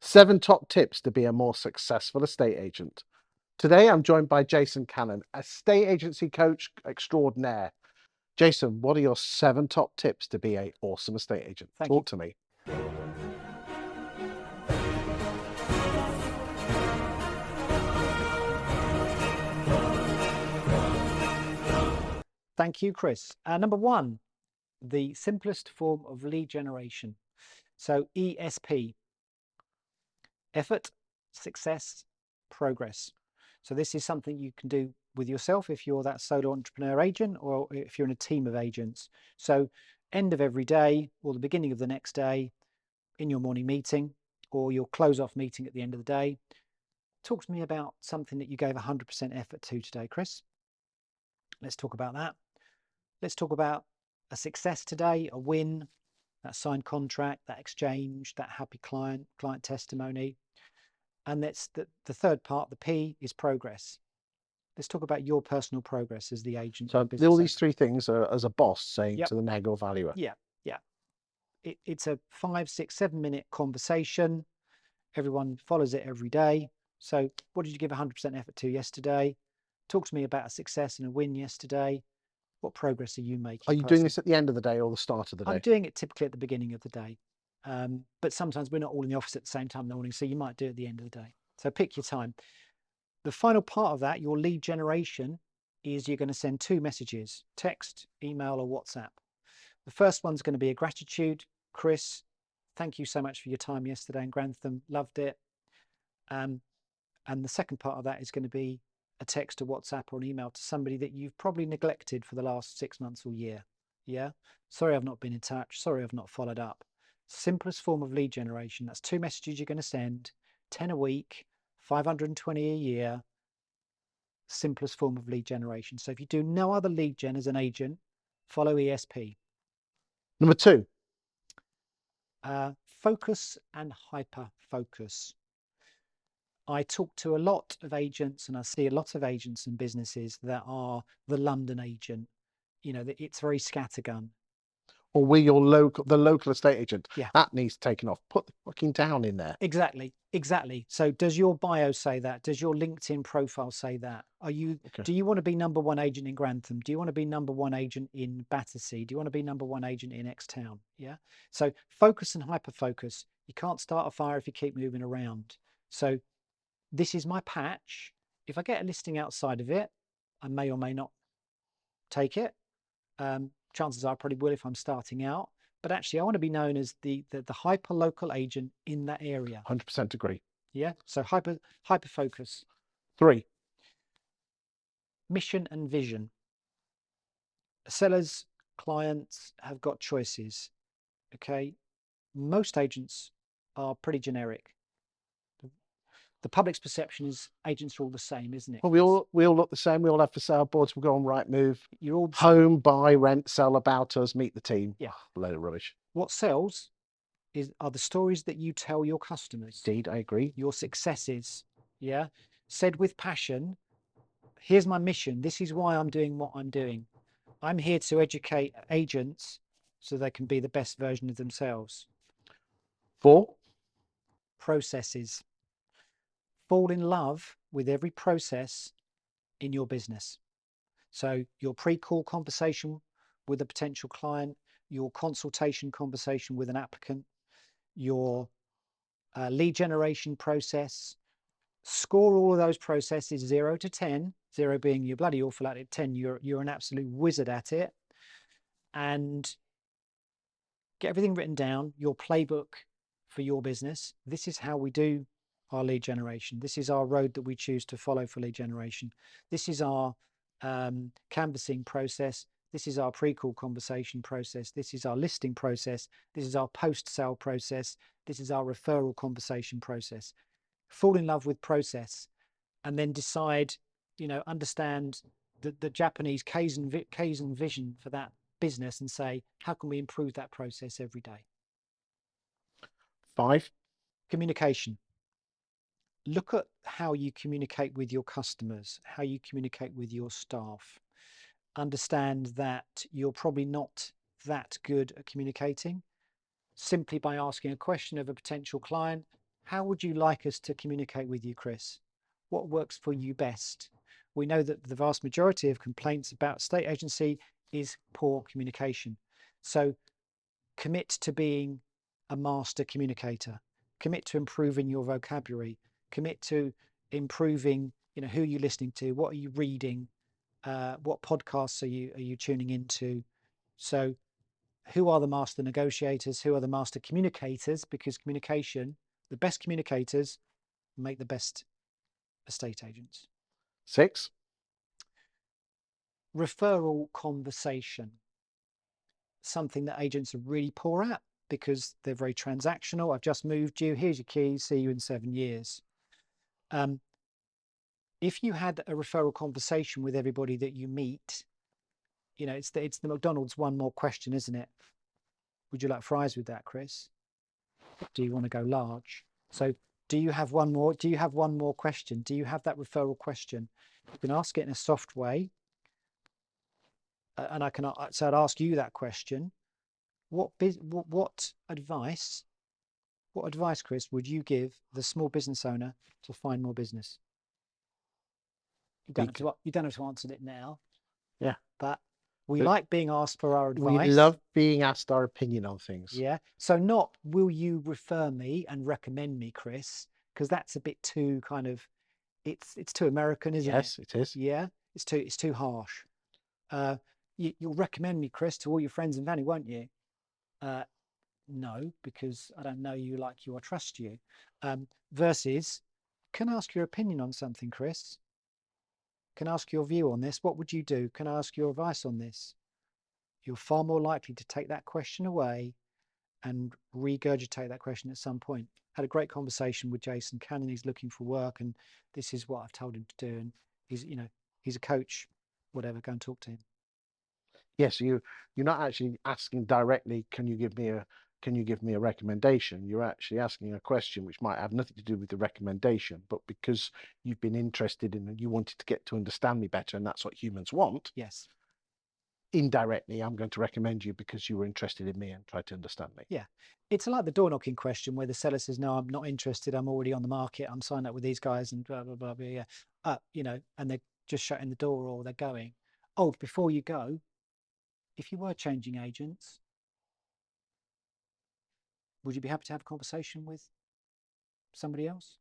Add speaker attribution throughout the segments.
Speaker 1: 7 top tips to be a more successful estate agent. Today, I'm joined by Jason Cannon, estate agency coach extraordinaire. Jason, what are your 7 top tips to be an awesome estate agent?
Speaker 2: Thank you.
Speaker 1: Talk to me.
Speaker 2: Thank you, Chris. Number one, the simplest form of lead generation. So ESP, effort, success, progress. So this is something you can do with yourself if you're that solo entrepreneur agent or if you're in a team of agents. So end of every day or the beginning of the next day in your morning meeting or your close off meeting at the end of the day, talk to me about something that you gave 100% effort to today, Chris. Let's talk about that. Let's talk about a success today, a win, that signed contract, that exchange, that happy client testimony. And that's the third part, the P, is progress. Let's talk about your personal progress as the agent.
Speaker 1: So all these 3 things are as a boss saying to the neg or valuer.
Speaker 2: Yeah. It's a 5, 6, 7 minute conversation. Everyone follows it every day. So what did you give 100% effort to yesterday? Talk to me about a success and a win yesterday. What progress are you making?
Speaker 1: Are you doing this at the end of the day or the start of the day?
Speaker 2: I'm doing it typically at the beginning of the day. But sometimes we're not all in the office at the same time in the morning, so you might do it at the end of the day. So pick your time. The final part of that, your lead generation, is you're going to send 2 messages, text, email, or WhatsApp. The first one's going to be a gratitude. Chris, thank you so much for your time yesterday in Grantham. Loved it. And the second part of that is going to be a text, a WhatsApp, or an email to somebody that you've probably neglected for the last 6 months or year. Yeah. Sorry, I've not been in touch. Sorry, I've not followed up. Simplest form of lead generation. That's 2 messages you're going to send, 10 a week, 520 a year. Simplest form of lead generation. So if you do no other lead gen as an agent, follow ESP.
Speaker 1: Number 2.
Speaker 2: Focus and hyper focus. I talk to a lot of agents and I see a lot of agents and businesses that are the London agent. You know, it's very scattergun.
Speaker 1: Or we're the local estate agent.
Speaker 2: Yeah.
Speaker 1: That needs taken off. Put the fucking town in there.
Speaker 2: Exactly. So does your bio say that? Does your LinkedIn profile say that? Do you want to be number 1 agent in Grantham? Do you want to be number 1 agent in Battersea? Do you want to be number 1 agent in X town? Yeah. So focus and hyper focus. You can't start a fire if you keep moving around. So this is my patch. If I get a listing outside of it, I may or may not take it. Chances are I probably will if I'm starting out. But actually, I want to be known as the hyper local agent in that area.
Speaker 1: 100% agree.
Speaker 2: Yeah. So hyper focus.
Speaker 1: 3.
Speaker 2: Mission and vision. Sellers, clients have got choices. Okay. Most agents are pretty generic. The public's perception is agents are all the same, isn't it?
Speaker 1: Well, we all look the same. We all have for sale boards. We go on Rightmove.
Speaker 2: You're all
Speaker 1: home, buy, rent, sell, about us, meet the team.
Speaker 2: Yeah.
Speaker 1: A load of rubbish.
Speaker 2: What sells are the stories that you tell your customers.
Speaker 1: Indeed, I agree.
Speaker 2: Your successes. Yeah. Said with passion. Here's my mission. This is why I'm doing what I'm doing. I'm here to educate agents so they can be the best version of themselves.
Speaker 1: 4.
Speaker 2: Processes. Fall in love with every process in your business. So your pre-call conversation with a potential client, your consultation conversation with an applicant, your lead generation process. Score all of those processes 0 to 10, 0 being you're bloody awful at it, 10 you're an absolute wizard at it, and get everything written down, your playbook for your business. This is how we do our lead generation. This is our road that we choose to follow for lead generation. This is our canvassing process. This is our pre-call conversation process. This is our listing process. This is our post-sale process. This is our referral conversation process. Fall in love with process and then decide, understand the Japanese Kaizen vision for that business and say, how can we improve that process every day?
Speaker 1: 5.
Speaker 2: Communication. Look at how you communicate with your customers, how you communicate with your staff. Understand that you're probably not that good at communicating. Simply by asking a question of a potential client, how would you like us to communicate with you, Chris? What works for you best? We know that the vast majority of complaints about estate agency is poor communication. So commit to being a master communicator, commit to improving your vocabulary, commit to improving, who you're listening to, what are you reading, what podcasts are you tuning into. So who are the master negotiators, who are the master communicators, because communication, the best communicators make the best estate agents.
Speaker 1: 6.
Speaker 2: Referral conversation, something that agents are really poor at because they're very transactional. I've just moved you, here's your keys, see you in 7 years. If you had a referral conversation with everybody that you meet, it's the McDonald's one more question, isn't it? Would you like fries with that, Chris? Do you want to go large? So do you have one more question? Do you have that referral question? You can ask it in a soft way. And so I'd ask you that question. What advice, Chris, would you give the small business owner to find more business? You don't have to answer it now.
Speaker 1: Yeah.
Speaker 2: But we like being asked for our advice.
Speaker 1: We love being asked our opinion on things.
Speaker 2: Yeah. So not, will you refer me and recommend me, Chris? Because that's a bit too kind of, it's too American, isn't it?
Speaker 1: Yes, it is.
Speaker 2: Yeah. It's too harsh. You'll recommend me, Chris, to all your friends and family, won't you? No, because I don't know you, like you, or trust you. Versus, can I ask your opinion on something, Chris? Can I ask your view on this? What would you do? Can I ask your advice on this? You're far more likely to take that question away and regurgitate that question at some point. Had a great conversation with Jason Cannon. He's looking for work, and this is what I've told him to do. And he's a coach, whatever. Go and talk to him.
Speaker 1: Yes, you're not actually asking directly, can you give me a recommendation? You're actually asking a question which might have nothing to do with the recommendation, but because you've been interested in and you wanted to get to understand me better, and that's what humans want.
Speaker 2: Yes.
Speaker 1: Indirectly, I'm going to recommend you because you were interested in me and tried to understand me.
Speaker 2: Yeah. It's like the door knocking question where the seller says, no, I'm not interested. I'm already on the market. I'm signed up with these guys and blah, blah, blah, blah. Yeah. And they're just shutting the door or they're going. Oh, before you go, if you were changing agents, would you be happy to have a conversation with somebody else?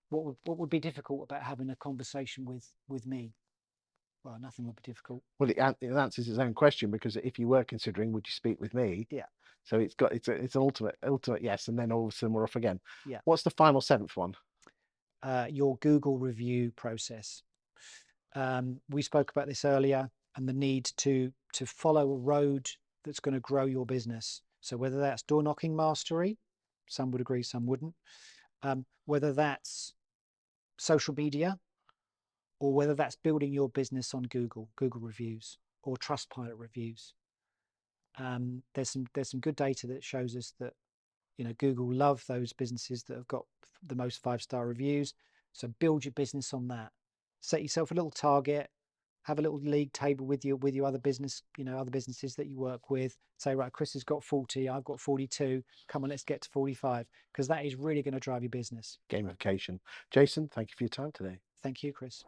Speaker 2: What would be difficult about having a conversation with me? Well, nothing would be difficult.
Speaker 1: Well, it answers its own question, because if you were considering, would you speak with me?
Speaker 2: Yeah.
Speaker 1: So it's an ultimate yes, and then all of a sudden we're off again.
Speaker 2: Yeah.
Speaker 1: What's the final 7th one?
Speaker 2: Your Google review process. We spoke about this earlier, and the need to follow a road that's going to grow your business. So whether that's door knocking mastery, some would agree, some wouldn't. Whether that's social media, or whether that's building your business on Google reviews or Trustpilot reviews. There's some good data that shows us that Google love those businesses that have got the most 5-star reviews. So build your business on that. Set yourself a little target. Have a little league table with your other business, other businesses that you work with. Say, right, Chris has got 40, I've got 42. Come on, let's get to 45, because that is really going to drive your business.
Speaker 1: Gamification. Jason, thank you for your time today.
Speaker 2: Thank you, Chris.